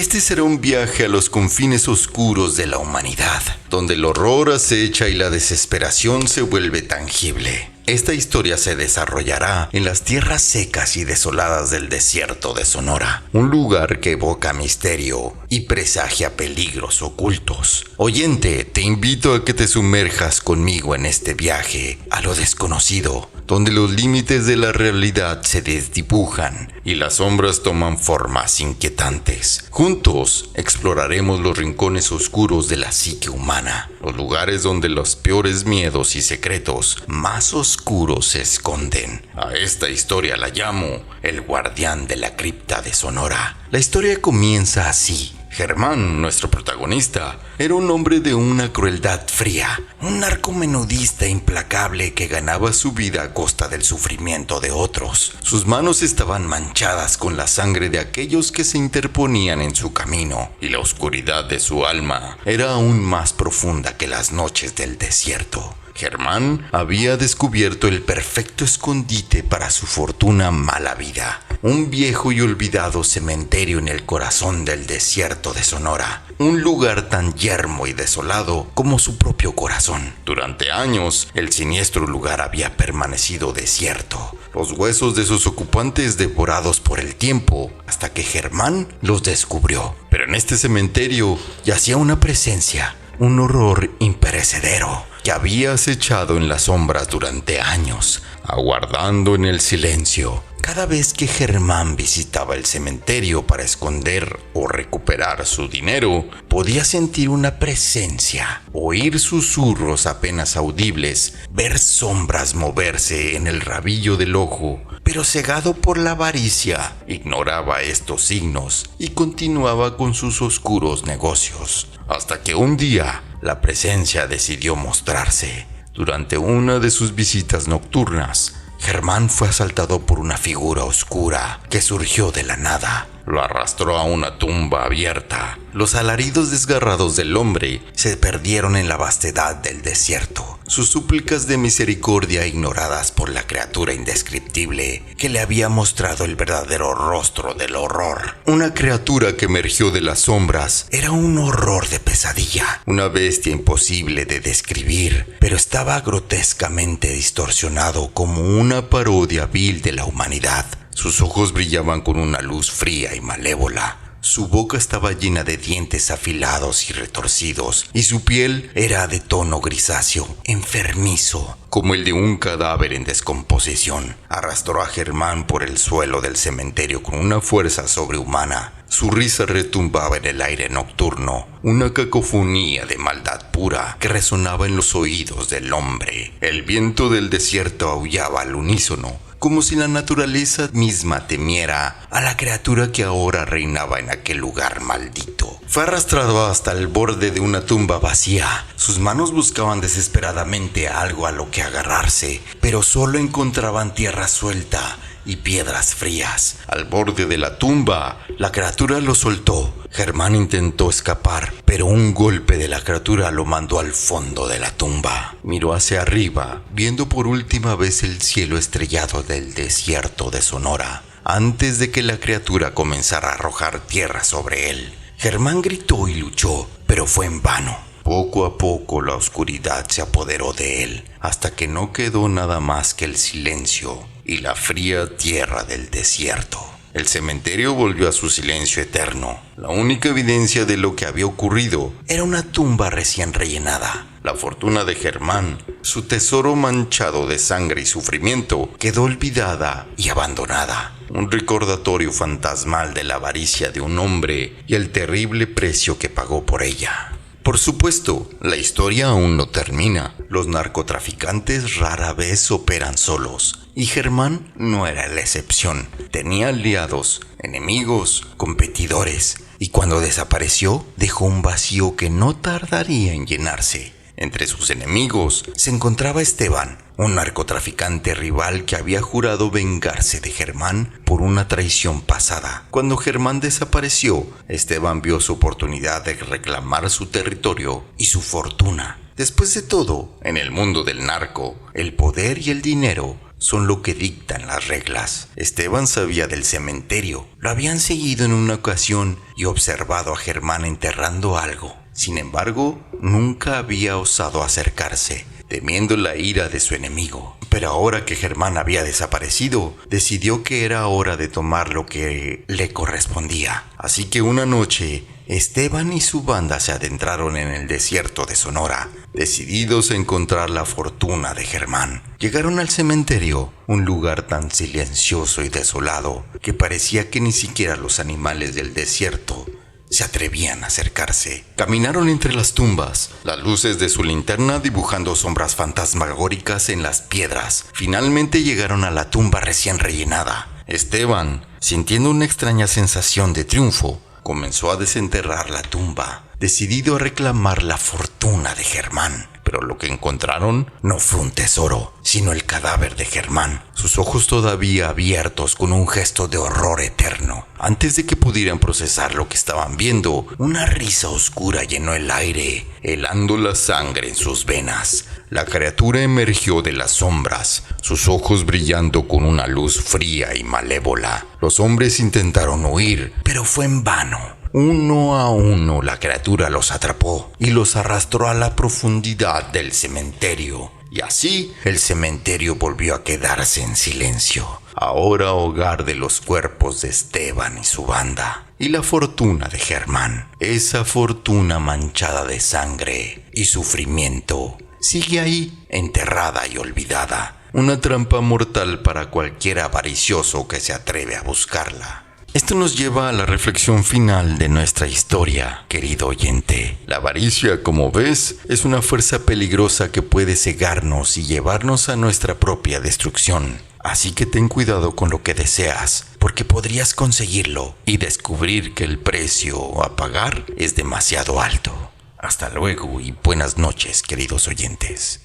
Este será un viaje a los confines oscuros de la humanidad, donde el horror acecha y la desesperación se vuelve tangible. Esta historia se desarrollará en las tierras secas y desoladas del desierto de Sonora, un lugar que evoca misterio y presagia peligros ocultos. Oyente, te invito a que te sumerjas conmigo en este viaje a lo desconocido, donde los límites de la realidad se desdibujan y las sombras toman formas inquietantes. Juntos exploraremos los rincones oscuros de la psique humana, los lugares donde los peores miedos y secretos más oscuros se esconden. A esta historia la llamo El Guardián de la Cripta de Sonora. La historia comienza así. Germán, nuestro protagonista, era un hombre de una crueldad fría, un narcomenudista implacable que ganaba su vida a costa del sufrimiento de otros. Sus manos estaban manchadas con la sangre de aquellos que se interponían en su camino, y la oscuridad de su alma era aún más profunda que las noches del desierto. Germán había descubierto el perfecto escondite para su fortuna mala vida. Un viejo y olvidado cementerio en el corazón del desierto de Sonora. Un lugar tan yermo y desolado como su propio corazón. Durante años, el siniestro lugar había permanecido desierto. Los huesos de sus ocupantes devorados por el tiempo, hasta que Germán los descubrió. Pero en este cementerio yacía una presencia, un horror imperecedero, que había acechado en las sombras durante años, aguardando en el silencio. Cada vez que Germán visitaba el cementerio para esconder o recuperar su dinero, podía sentir una presencia, oír susurros apenas audibles, ver sombras moverse en el rabillo del ojo, pero cegado por la avaricia, ignoraba estos signos y continuaba con sus oscuros negocios. Hasta que un día, la presencia decidió mostrarse. Durante una de sus visitas nocturnas, Germán fue asaltado por una figura oscura que surgió de la nada. Lo arrastró a una tumba abierta. Los alaridos desgarrados del hombre se perdieron en la vastedad del desierto. Sus súplicas de misericordia ignoradas por la criatura indescriptible que le había mostrado el verdadero rostro del horror. Una criatura que emergió de las sombras era un horror de pesadilla, una bestia imposible de describir, pero estaba grotescamente distorsionado como una parodia vil de la humanidad. Sus ojos brillaban con una luz fría y malévola. Su boca estaba llena de dientes afilados y retorcidos, y su piel era de tono grisáceo, enfermizo, como el de un cadáver en descomposición. Arrastró a Germán por el suelo del cementerio con una fuerza sobrehumana. Su risa retumbaba en el aire nocturno, una cacofonía de maldad pura que resonaba en los oídos del hombre. El viento del desierto aullaba al unísono, como si la naturaleza misma temiera a la criatura que ahora reinaba en aquel lugar maldito. Fue arrastrado hasta el borde de una tumba vacía. Sus manos buscaban desesperadamente algo a lo que agarrarse, pero solo encontraban tierra suelta y piedras frías. Al borde de la tumba, la criatura lo soltó. Germán intentó escapar, pero un golpe de la criatura lo mandó al fondo de la tumba. Miró hacia arriba, viendo por última vez el cielo estrellado del desierto de Sonora, antes de que la criatura comenzara a arrojar tierra sobre él. Germán gritó y luchó, pero fue en vano. Poco a poco la oscuridad se apoderó de él, hasta que no quedó nada más que el silencio y la fría tierra del desierto. El cementerio volvió a su silencio eterno. La única evidencia de lo que había ocurrido era una tumba recién rellenada. La fortuna de Germán, su tesoro manchado de sangre y sufrimiento, quedó olvidada y abandonada. Un recordatorio fantasmal de la avaricia de un hombre y el terrible precio que pagó por ella. Por supuesto, la historia aún no termina. Los narcotraficantes rara vez operan solos, y Germán no era la excepción. Tenía aliados, enemigos, competidores, y cuando desapareció, dejó un vacío que no tardaría en llenarse. Entre sus enemigos se encontraba Esteban, un narcotraficante rival que había jurado vengarse de Germán por una traición pasada. Cuando Germán desapareció, Esteban vio su oportunidad de reclamar su territorio y su fortuna. Después de todo, en el mundo del narco, el poder y el dinero son lo que dictan las reglas. Esteban sabía del cementerio. Lo habían seguido en una ocasión y observado a Germán enterrando algo. Sin embargo, nunca había osado acercarse, temiendo la ira de su enemigo. Pero ahora que Germán había desaparecido, decidió que era hora de tomar lo que le correspondía. Así que una noche, Esteban y su banda se adentraron en el desierto de Sonora, decididos a encontrar la fortuna de Germán. Llegaron al cementerio, un lugar tan silencioso y desolado que parecía que ni siquiera los animales del desierto se atrevían a acercarse. Caminaron entre las tumbas, las luces de su linterna dibujando sombras fantasmagóricas en las piedras. Finalmente llegaron a la tumba recién rellenada. Esteban, sintiendo una extraña sensación de triunfo, comenzó a desenterrar la tumba, decidido a reclamar la fortuna de Germán. Pero lo que encontraron no fue un tesoro, sino el cadáver de Germán, sus ojos todavía abiertos con un gesto de horror eterno. Antes de que pudieran procesar lo que estaban viendo, una risa oscura llenó el aire, helando la sangre en sus venas. La criatura emergió de las sombras, sus ojos brillando con una luz fría y malévola. Los hombres intentaron huir, pero fue en vano. Uno a uno la criatura los atrapó y los arrastró a la profundidad del cementerio. Y así el cementerio volvió a quedarse en silencio, ahora hogar de los cuerpos de Esteban y su banda. Y la fortuna de Germán, esa fortuna manchada de sangre y sufrimiento, sigue ahí, enterrada y olvidada. Una trampa mortal para cualquier avaricioso que se atreve a buscarla. Esto nos lleva a la reflexión final de nuestra historia, querido oyente. La avaricia, como ves, es una fuerza peligrosa que puede cegarnos y llevarnos a nuestra propia destrucción. Así que ten cuidado con lo que deseas, porque podrías conseguirlo y descubrir que el precio a pagar es demasiado alto. Hasta luego y buenas noches, queridos oyentes.